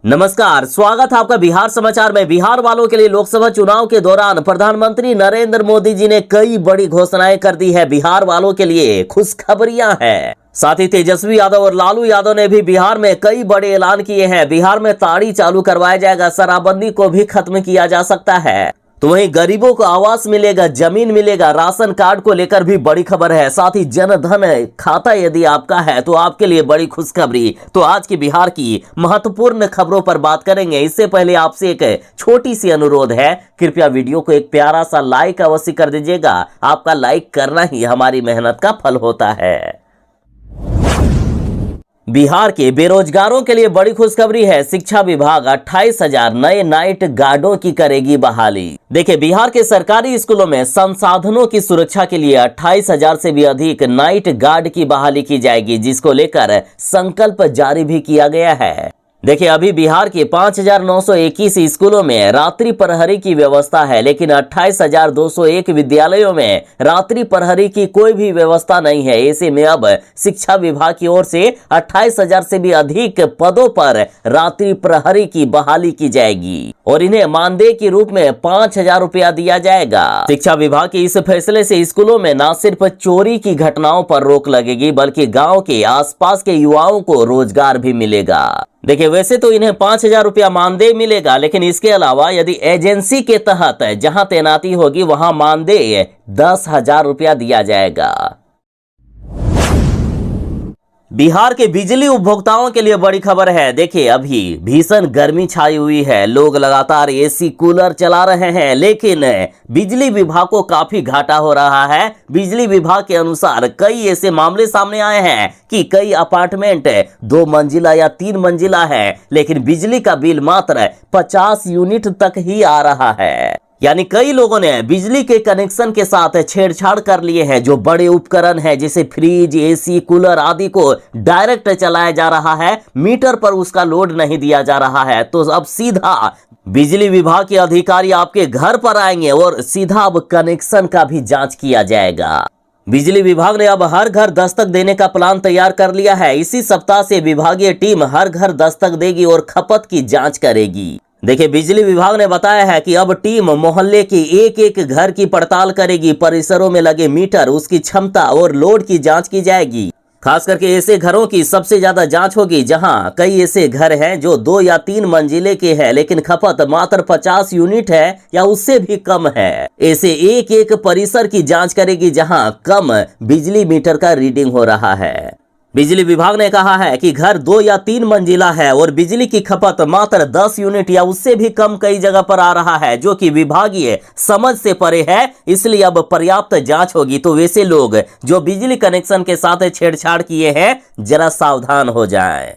नमस्कार, स्वागत है आपका बिहार समाचार में। बिहार वालों के लिए लोकसभा चुनाव के दौरान प्रधानमंत्री नरेंद्र मोदी जी ने कई बड़ी घोषणाएं कर दी है। बिहार वालों के लिए खुशखबरियां हैं। साथ ही तेजस्वी यादव और लालू यादव ने भी बिहार में कई बड़े ऐलान किए हैं। बिहार में ताड़ी चालू करवाया जाएगा, शराबबंदी को भी खत्म किया जा सकता है। तो वहीं गरीबों को आवास मिलेगा, जमीन मिलेगा, राशन कार्ड को लेकर भी बड़ी खबर है। साथ ही जनधन खाता यदि आपका है तो आपके लिए बड़ी खुशखबरी। तो आज की बिहार की महत्वपूर्ण खबरों पर बात करेंगे। इससे पहले आपसे एक छोटी सी अनुरोध है, कृपया वीडियो को एक प्यारा सा लाइक अवश्य कर दीजिएगा। आपका लाइक करना ही हमारी मेहनत का फल होता है। बिहार के बेरोजगारों के लिए बड़ी खुशखबरी है। शिक्षा विभाग 28,000 नए नाइट गार्डों की करेगी बहाली। देखिए, बिहार के सरकारी स्कूलों में संसाधनों की सुरक्षा के लिए 28,000 से भी अधिक नाइट गार्ड की बहाली की जाएगी, जिसको लेकर संकल्प जारी भी किया गया है। देखिए, अभी बिहार के 5,921 स्कूलों में रात्रि प्रहरी की व्यवस्था है, लेकिन 28,201 विद्यालयों में रात्रि प्रहरी की कोई भी व्यवस्था नहीं है। ऐसे में अब शिक्षा विभाग की ओर से 28,000 से भी अधिक पदों पर रात्रि प्रहरी की बहाली की जाएगी और इन्हें मानदेय के रूप में 5,000 रुपया दिया जाएगा। शिक्षा विभाग के इस फैसले से स्कूलों में न सिर्फ चोरी की घटनाओं पर रोक लगेगी, बल्कि गाँव के आसपास के युवाओं को रोजगार भी मिलेगा। देखिए, वैसे तो इन्हें 5,000 रुपया मानदेय मिलेगा, लेकिन इसके अलावा यदि एजेंसी के तहत जहां तैनाती होगी वहां मानदेय 10,000 रुपया दिया जाएगा। बिहार के बिजली उपभोक्ताओं के लिए बड़ी खबर है। देखिए, अभी भीषण गर्मी छाई हुई है, लोग लगातार एसी कूलर चला रहे हैं, लेकिन बिजली विभाग को काफी घाटा हो रहा है। बिजली विभाग के अनुसार कई ऐसे मामले सामने आए हैं कि कई अपार्टमेंट 2 मंजिला या 3 मंजिला है, लेकिन बिजली का बिल मात्र 50 यूनिट तक ही आ रहा है। यानी कई लोगों ने बिजली के कनेक्शन के साथ छेड़छाड़ कर लिए हैं। जो बड़े उपकरण हैं जैसे फ्रिज, एसी, कूलर आदि को डायरेक्ट चलाया जा रहा है, मीटर पर उसका लोड नहीं दिया जा रहा है। तो अब सीधा बिजली विभाग के अधिकारी आपके घर पर आएंगे और सीधा अब कनेक्शन का भी जांच किया जाएगा। बिजली विभाग ने अब हर घर दस्तक देने का प्लान तैयार कर लिया है। इसी सप्ताह से विभागीय टीम हर घर दस्तक देगी और खपत की जांच करेगी। देखिए, बिजली विभाग ने बताया है कि अब टीम मोहल्ले के एक एक घर की पड़ताल करेगी। परिसरों में लगे मीटर, उसकी क्षमता और लोड की जांच की जाएगी। खास करके ऐसे घरों की सबसे ज्यादा जांच होगी जहां कई ऐसे घर हैं जो 2 या 3 मंजिले के हैं, लेकिन खपत मात्र 50 यूनिट है या उससे भी कम है। ऐसे एक एक परिसर की जांच करेगी जहां कम बिजली मीटर का रीडिंग हो रहा है। बिजली विभाग ने कहा है कि घर 2 या 3 मंजिला है और बिजली की खपत मात्र 10 यूनिट या उससे भी कम कई जगह पर आ रहा है, जो कि विभागीय समझ से परे है। इसलिए अब पर्याप्त जांच होगी। तो वैसे लोग जो बिजली कनेक्शन के साथ छेड़छाड़ किए हैं, जरा सावधान हो जाएं।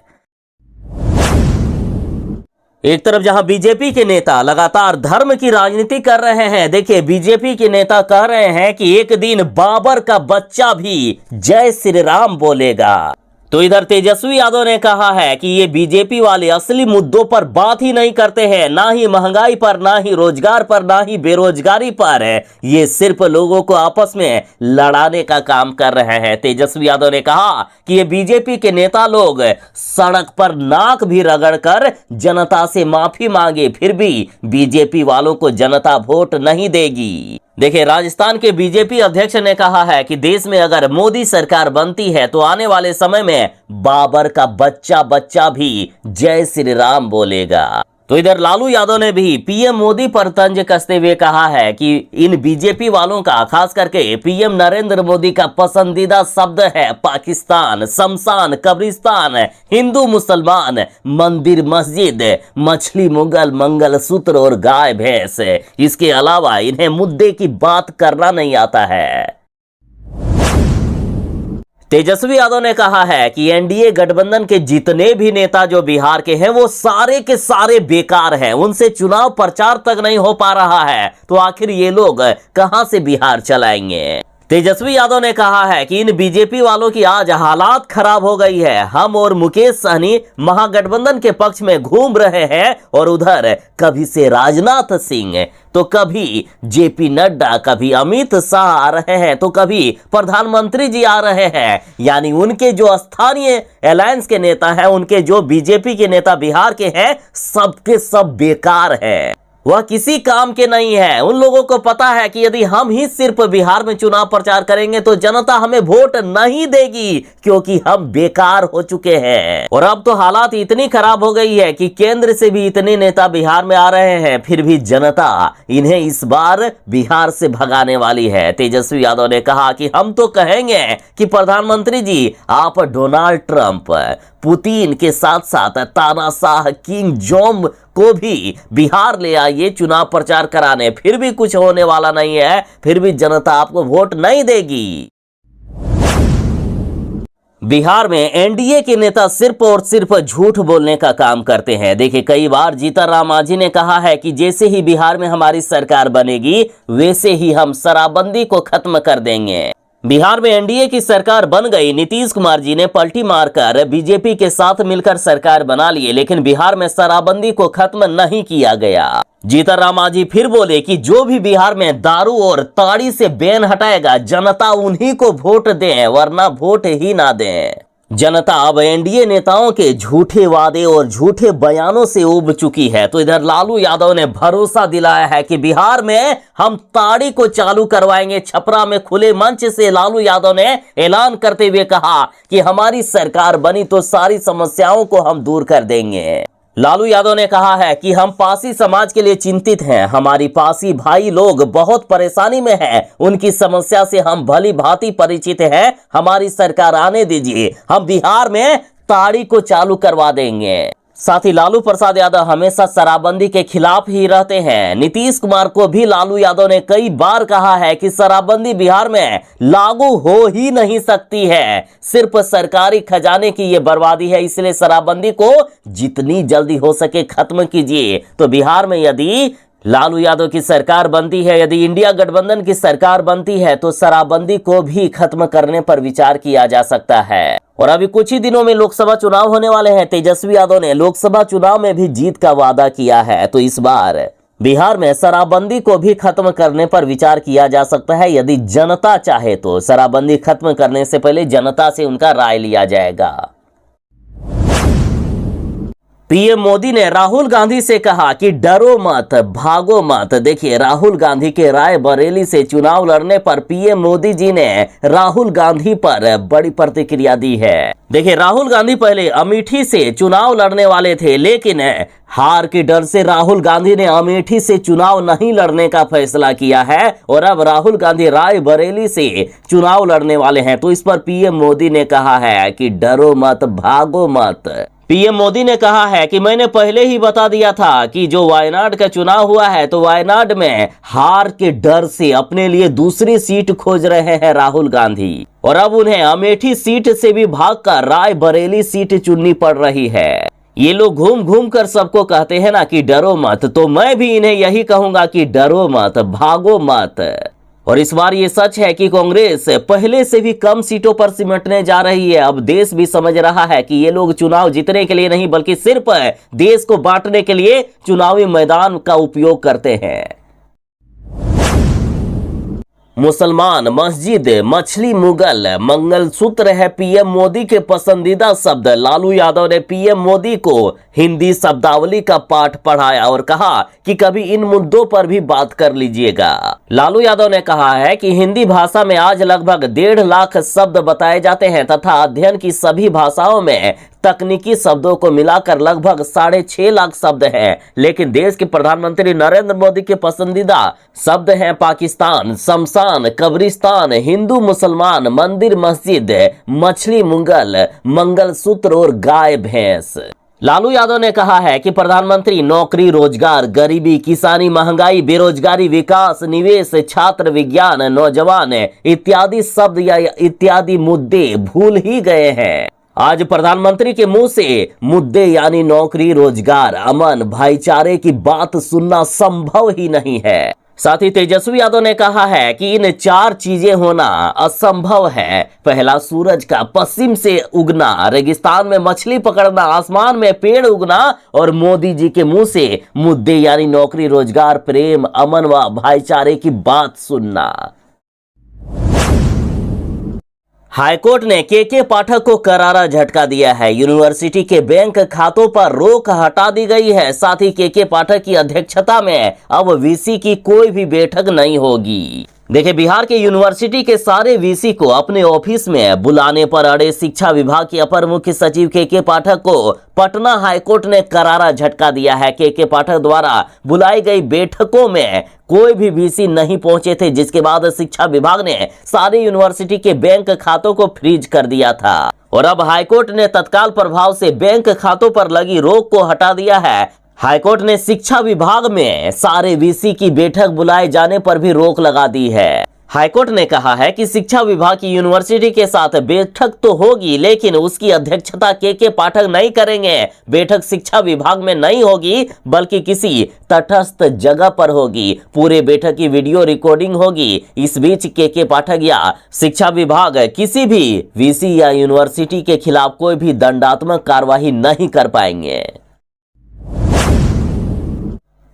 एक तरफ जहां बीजेपी के नेता लगातार धर्म की राजनीति कर रहे हैं, देखिए बीजेपी के नेता कह रहे हैं कि एक दिन बाबर का बच्चा भी जय श्री राम बोलेगा। तो इधर तेजस्वी यादव ने कहा है कि ये बीजेपी वाले असली मुद्दों पर बात ही नहीं करते हैं, ना ही महंगाई पर, ना ही रोजगार पर, ना ही बेरोजगारी पर। ये सिर्फ लोगों को आपस में लड़ाने का काम कर रहे हैं। तेजस्वी यादव ने कहा कि ये बीजेपी के नेता लोग सड़क पर नाक भी रगड़कर जनता से माफी मांगे, फिर भी बीजेपी वालों को जनता वोट नहीं देगी। देखिए, राजस्थान के बीजेपी अध्यक्ष ने कहा है कि देश में अगर मोदी सरकार बनती है तो आने वाले समय में बाबर का बच्चा भी जय श्री राम बोलेगा। तो इधर लालू यादव ने भी पीएम मोदी पर तंज कसते हुए कहा है कि इन बीजेपी वालों का, खास करके पीएम नरेंद्र मोदी का पसंदीदा शब्द है पाकिस्तान, शमशान, कब्रिस्तान, हिंदू मुसलमान, मंदिर मस्जिद, मछली मुगल, मंगलसूत्र और गाय भैंस। इसके अलावा इन्हें मुद्दे की बात करना नहीं आता है। तेजस्वी यादव ने कहा है कि एनडीए गठबंधन के जितने भी नेता जो बिहार के हैं वो सारे के सारे बेकार हैं। उनसे चुनाव प्रचार तक नहीं हो पा रहा है, तो आखिर ये लोग कहां से बिहार चलाएंगे। तेजस्वी यादव ने कहा है कि इन बीजेपी वालों की आज हालात खराब हो गई है। हम और मुकेश सहनी महागठबंधन के पक्ष में घूम रहे हैं और उधर कभी से राजनाथ सिंह तो कभी जेपी नड्डा, कभी अमित शाह आ रहे हैं तो कभी प्रधानमंत्री जी आ रहे हैं। यानी उनके जो स्थानीय अलायंस के नेता हैं, उनके जो बीजेपी के नेता बिहार के हैं, सबके सब बेकार हैं, वह किसी काम के नहीं है। उन लोगों को पता है कि यदि हम ही सिर्फ बिहार में चुनाव प्रचार करेंगे तो जनता हमें वोट नहीं देगी, क्योंकि हम बेकार हो चुके हैं। और अब तो हालात इतनी खराब हो गई है कि केंद्र से भी इतने नेता बिहार में आ रहे हैं, फिर भी जनता इन्हें इस बार बिहार से भगाने वाली है। तेजस्वी यादव ने कहा कि हम तो कहेंगे कि प्रधानमंत्री जी आप डोनाल्ड ट्रंप, पुतिन के साथ साथ तानाशाह किंग जोंग को भी बिहार ले आइए चुनाव प्रचार कराने, फिर भी कुछ होने वाला नहीं है, फिर भी जनता आपको वोट नहीं देगी। बिहार में एनडीए के नेता सिर्फ और सिर्फ झूठ बोलने का काम करते हैं। देखिए, कई बार जीतनराम मांझी ने कहा है कि जैसे ही बिहार में हमारी सरकार बनेगी वैसे ही हम शराबबंदी को खत्म कर देंगे। बिहार में एनडीए की सरकार बन गई, नीतीश कुमार जी ने पलटी मारकर बीजेपी के साथ मिलकर सरकार बना लिए, लेकिन बिहार में शराबबंदी को खत्म नहीं किया गया। जीतनराम मांझी फिर बोले कि जो भी बिहार में दारू और ताड़ी से बैन हटाएगा जनता उन्हीं को वोट दें, वरना वोट ही ना दें। जनता अब एनडीए नेताओं के झूठे वादे और झूठे बयानों से उब चुकी है। तो इधर लालू यादव ने भरोसा दिलाया है कि बिहार में हम ताड़ी को चालू करवाएंगे। छपरा में खुले मंच से लालू यादव ने ऐलान करते हुए कहा कि हमारी सरकार बनी तो सारी समस्याओं को हम दूर कर देंगे। लालू यादव ने कहा है कि हम पासी समाज के लिए चिंतित हैं, हमारी पासी भाई लोग बहुत परेशानी में हैं, उनकी समस्या से हम भली भांति परिचित हैं, हमारी सरकार आने दीजिए, हम बिहार में ताड़ी को चालू करवा देंगे। साथ ही लालू प्रसाद यादव हमेशा शराबबंदी के खिलाफ ही रहते हैं। नीतीश कुमार को भी लालू यादव ने कई बार कहा है कि शराबबंदी बिहार में लागू हो ही नहीं सकती है, सिर्फ सरकारी खजाने की ये बर्बादी है, इसलिए शराबबंदी को जितनी जल्दी हो सके खत्म कीजिए। तो बिहार में यदि लालू यादव की सरकार बनती है, यदि इंडिया गठबंधन की सरकार बनती है तो शराबबंदी को भी खत्म करने पर विचार किया जा सकता है। और अभी कुछ ही दिनों में लोकसभा चुनाव होने वाले हैं। तेजस्वी यादव ने लोकसभा चुनाव में भी जीत का वादा किया है, तो इस बार बिहार में शराबबंदी को भी खत्म करने पर विचार किया जा सकता है। यदि जनता चाहे तो शराबबंदी खत्म करने से पहले जनता से उनका राय लिया जाएगा। पीएम मोदी ने राहुल गांधी से कहा कि डरो मत, भागो मत। देखिए, राहुल गांधी के रायबरेली से चुनाव लड़ने पर पीएम मोदी जी ने राहुल गांधी पर बड़ी प्रतिक्रिया दी है। देखिए, राहुल गांधी पहले अमेठी से चुनाव लड़ने वाले थे, लेकिन हार के डर से राहुल गांधी ने अमेठी से चुनाव नहीं लड़ने का फैसला किया है और अब राहुल गांधी रायबरेली से चुनाव लड़ने वाले हैं। तो इस पर पीएम मोदी ने कहा है कि डरो मत, भागो मत। पीएम मोदी ने कहा है कि मैंने पहले ही बता दिया था कि जो वायनाड का चुनाव हुआ है तो वायनाड में हार के डर से अपने लिए दूसरी सीट खोज रहे हैं राहुल गांधी, और अब उन्हें अमेठी सीट से भी भागकर रायबरेली सीट चुननी पड़ रही है। ये लोग घूम घूम कर सबको कहते हैं ना कि डरो मत, तो मैं भी इन्हें यही कहूंगा कि डरो मत, भागो मत। और इस बार ये सच है कि कांग्रेस पहले से भी कम सीटों पर सिमटने जा रही है। अब देश भी समझ रहा है कि ये लोग चुनाव जीतने के लिए नहीं बल्कि सिर्फ देश को बांटने के लिए चुनावी मैदान का उपयोग करते हैं। मुसलमान, मस्जिद, मछली, मुगल, मंगलसूत्र है पीएम मोदी के पसंदीदा शब्द। लालू यादव ने पीएम मोदी को हिंदी शब्दावली का पाठ पढ़ाया और कहा कि कभी इन मुद्दों पर भी बात कर लीजिएगा। लालू यादव ने कहा है कि हिंदी भाषा में आज लगभग 1.5 लाख शब्द बताए जाते हैं तथा अध्ययन की सभी भाषाओं में तकनीकी शब्दों को मिलाकर लगभग 6.5 लाख शब्द हैं। लेकिन देश के प्रधानमंत्री नरेंद्र मोदी के पसंदीदा शब्द हैं पाकिस्तान, शमशान, कब्रिस्तान, हिंदू, मुसलमान, मंदिर, मस्जिद, मछली, मुगल, मंगलसूत्र और गाय भैंस। लालू यादव ने कहा है कि प्रधानमंत्री नौकरी, रोजगार, गरीबी, किसानी, महंगाई, बेरोजगारी, विकास, निवेश, छात्र, विज्ञान, नौजवान इत्यादि शब्द या इत्यादि मुद्दे भूल ही गए हैं। आज प्रधानमंत्री के मुंह से मुद्दे यानी नौकरी, रोजगार, अमन, भाईचारे की बात सुनना संभव ही नहीं है। साथ ही तेजस्वी यादव ने कहा है कि इन 4 चीजें होना असंभव है। पहला, सूरज का पश्चिम से उगना, रेगिस्तान में मछली पकड़ना, आसमान में पेड़ उगना और मोदी जी के मुंह से मुद्दे यानी नौकरी, रोजगार, प्रेम, अमन व भाईचारे की बात सुनना। हाईकोर्ट ने के पाठक को करारा झटका दिया है। यूनिवर्सिटी के बैंक खातों पर रोक हटा दी गई है। साथ ही के पाठक की अध्यक्षता में अब वीसी की कोई भी बैठक नहीं होगी। देखिए, बिहार के यूनिवर्सिटी के सारे वीसी को अपने ऑफिस में बुलाने पर अड़े शिक्षा विभाग के अपर मुख्य सचिव के पाठक को पटना हाईकोर्ट ने करारा झटका दिया है। के पाठक द्वारा बुलाई गई बैठकों में कोई भी वीसी नहीं पहुंचे थे, जिसके बाद शिक्षा विभाग ने सारे यूनिवर्सिटी के बैंक खातों को फ्रीज कर दिया था और अब हाईकोर्ट ने तत्काल प्रभाव से बैंक खातों पर लगी रोक को हटा दिया है। हाईकोर्ट ने शिक्षा विभाग में सारे वीसी की बैठक बुलाए जाने पर भी रोक लगा दी है। हाईकोर्ट ने कहा है कि शिक्षा विभाग की यूनिवर्सिटी के साथ बैठक तो होगी, लेकिन उसकी अध्यक्षता के पाठक नहीं करेंगे। बैठक शिक्षा विभाग में नहीं होगी, बल्कि किसी तटस्थ जगह पर होगी। पूरे बैठक की वीडियो रिकॉर्डिंग होगी। इस बीच के पाठक या शिक्षा विभाग किसी भी वीसी या यूनिवर्सिटी के खिलाफ कोई भी दंडात्मक कार्रवाई नहीं कर पाएंगे।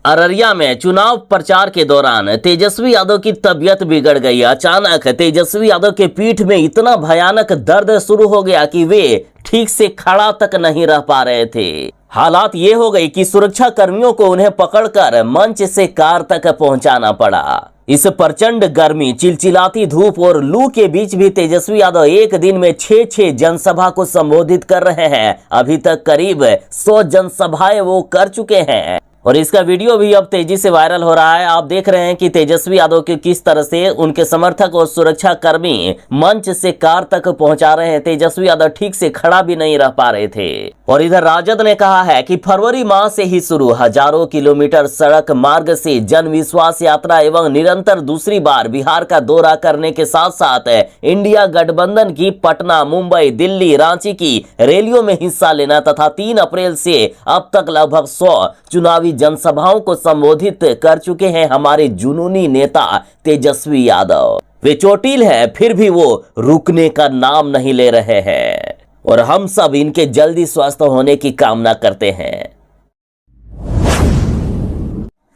अररिया में चुनाव प्रचार के दौरान तेजस्वी यादव की तबीयत बिगड़ गई। अचानक तेजस्वी यादव के पीठ में इतना भयानक दर्द शुरू हो गया कि वे ठीक से खड़ा तक नहीं रह पा रहे थे। हालात ये हो गई कि सुरक्षा कर्मियों को उन्हें पकड़कर मंच से कार तक पहुंचाना पड़ा। इस प्रचंड गर्मी, चिलचिलाती धूप और लू के बीच भी तेजस्वी यादव एक दिन में 6 जनसभा को संबोधित कर रहे हैं। अभी तक करीब 100 जनसभाएं वो कर चुके हैं और इसका वीडियो भी अब तेजी से वायरल हो रहा है। आप देख रहे हैं कि तेजस्वी यादव के किस तरह से उनके समर्थक और सुरक्षा कर्मी मंच से कार तक पहुंचा रहे हैं। तेजस्वी यादव ठीक से खड़ा भी नहीं रह पा रहे थे। और इधर राजद ने कहा है कि फरवरी माह से ही शुरू हजारों किलोमीटर सड़क मार्ग से जन विश्वास यात्रा एवं निरंतर दूसरी बार बिहार का दौरा करने के साथ साथ इंडिया गठबंधन की पटना, मुंबई, दिल्ली, रांची की रैलियों में हिस्सा लेना तथा 3 अप्रैल से अब तक लगभग 100 चुनावी जनसभाओं को संबोधित कर चुके हैं हमारे जुनूनी नेता तेजस्वी यादव। वे चोटिल है, फिर भी वो रुकने का नाम नहीं ले रहे हैं और हम सब इनके जल्दी स्वस्थ होने की कामना करते हैं।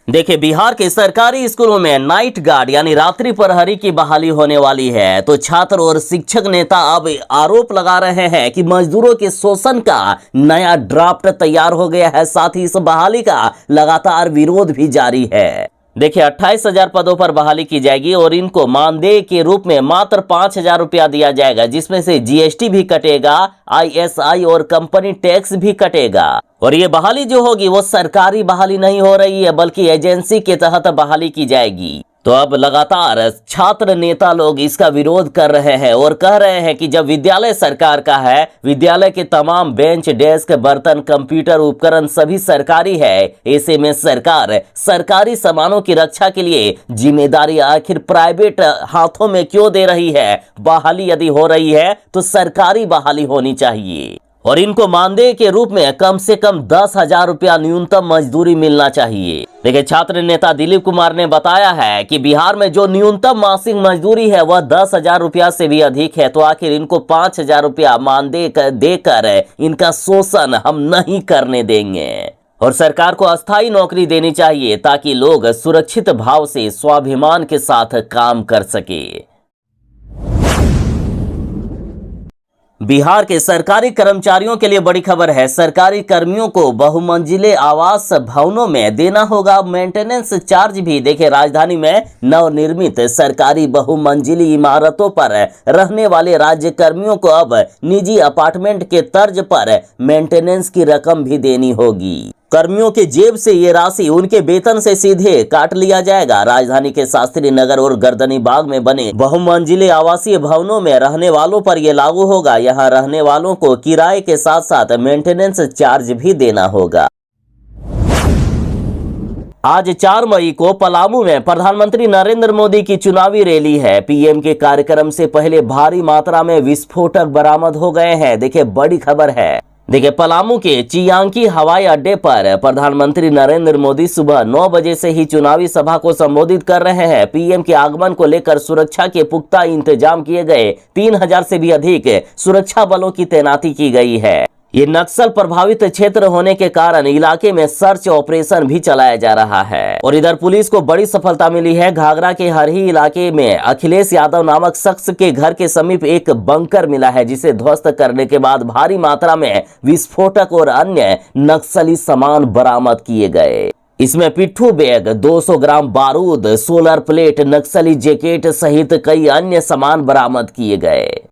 देखिए, बिहार के सरकारी स्कूलों में नाइट गार्ड यानी रात्रि प्रहरी की बहाली होने वाली है। तो छात्र और शिक्षक नेता अब आरोप लगा रहे हैं कि मजदूरों के शोषण का नया ड्राफ्ट तैयार हो गया है। साथ ही इस बहाली का लगातार विरोध भी जारी है। देखिए, 28,000 पदों पर बहाली की जाएगी और इनको मानदेय के रूप में मात्र 5,000 रुपया दिया जाएगा, जिसमें से जीएसटी भी कटेगा, ISI और कंपनी टैक्स भी कटेगा। और ये बहाली जो होगी वो सरकारी बहाली नहीं हो रही है, बल्कि एजेंसी के तहत बहाली की जाएगी। तो अब लगातार छात्र नेता लोग इसका विरोध कर रहे हैं और कह रहे हैं कि जब विद्यालय सरकार का है, विद्यालय के तमाम बेंच, डेस्क, बर्तन, कंप्यूटर, उपकरण सभी सरकारी है, ऐसे में सरकार सरकारी सामानों की रक्षा के लिए जिम्मेदारी आखिर प्राइवेट हाथों में क्यों दे रही है? बहाली यदि हो रही है तो सरकारी बहाली होनी चाहिए और इनको मानदेय के रूप में कम से कम 10,000 रुपया न्यूनतम मजदूरी मिलना चाहिए। देखिए, छात्र नेता दिलीप कुमार ने बताया है कि बिहार में जो न्यूनतम मासिक मजदूरी है वह 10,000 रुपया से भी अधिक है। तो आखिर इनको 5,000 रुपया मानदेय देकर इनका शोषण हम नहीं करने देंगे और सरकार को अस्थायी नौकरी देनी चाहिए ताकि लोग सुरक्षित भाव से स्वाभिमान के साथ काम कर सके। बिहार के सरकारी कर्मचारियों के लिए बड़ी खबर है। सरकारी कर्मियों को बहुमंजिले आवास भवनों में देना होगा मेंटेनेंस चार्ज भी। देखिए, राजधानी में नवनिर्मित सरकारी बहुमंजिली इमारतों पर रहने वाले राज्य कर्मियों को अब निजी अपार्टमेंट के तर्ज पर मेंटेनेंस की रकम भी देनी होगी। कर्मियों के जेब से ये राशि उनके वेतन से सीधे काट लिया जाएगा। राजधानी के शास्त्री नगर और गर्दनी बाग में बने बहुमंजिले आवासीय भवनों में रहने वालों पर यह लागू होगा। यहाँ रहने वालों को किराए के साथ साथ मेंटेनेंस चार्ज भी देना होगा। आज 4 मई को पलामू में प्रधानमंत्री नरेंद्र मोदी की चुनावी रैली है। पीएम के कार्यक्रम से पहले भारी मात्रा में विस्फोटक बरामद हो गए हैं। देखिए, बड़ी खबर है। देखिए, पलामू के चियांकी हवाई अड्डे पर प्रधानमंत्री नरेंद्र मोदी सुबह 9 बजे से ही चुनावी सभा को संबोधित कर रहे हैं। पीएम के आगमन को लेकर सुरक्षा के पुख्ता इंतजाम किए गए। 3000 से भी अधिक सुरक्षा बलों की तैनाती की गई है। ये नक्सल प्रभावित क्षेत्र होने के कारण इलाके में सर्च ऑपरेशन भी चलाया जा रहा है। और इधर पुलिस को बड़ी सफलता मिली है। घाघरा के हरही इलाके में अखिलेश यादव नामक शख्स के घर के समीप एक बंकर मिला है, जिसे ध्वस्त करने के बाद भारी मात्रा में विस्फोटक और अन्य नक्सली सामान बरामद किए गए। इसमें पिट्ठू बैग, 200 ग्राम बारूद, सोलर प्लेट, नक्सली जैकेट सहित कई अन्य सामान बरामद किए गए।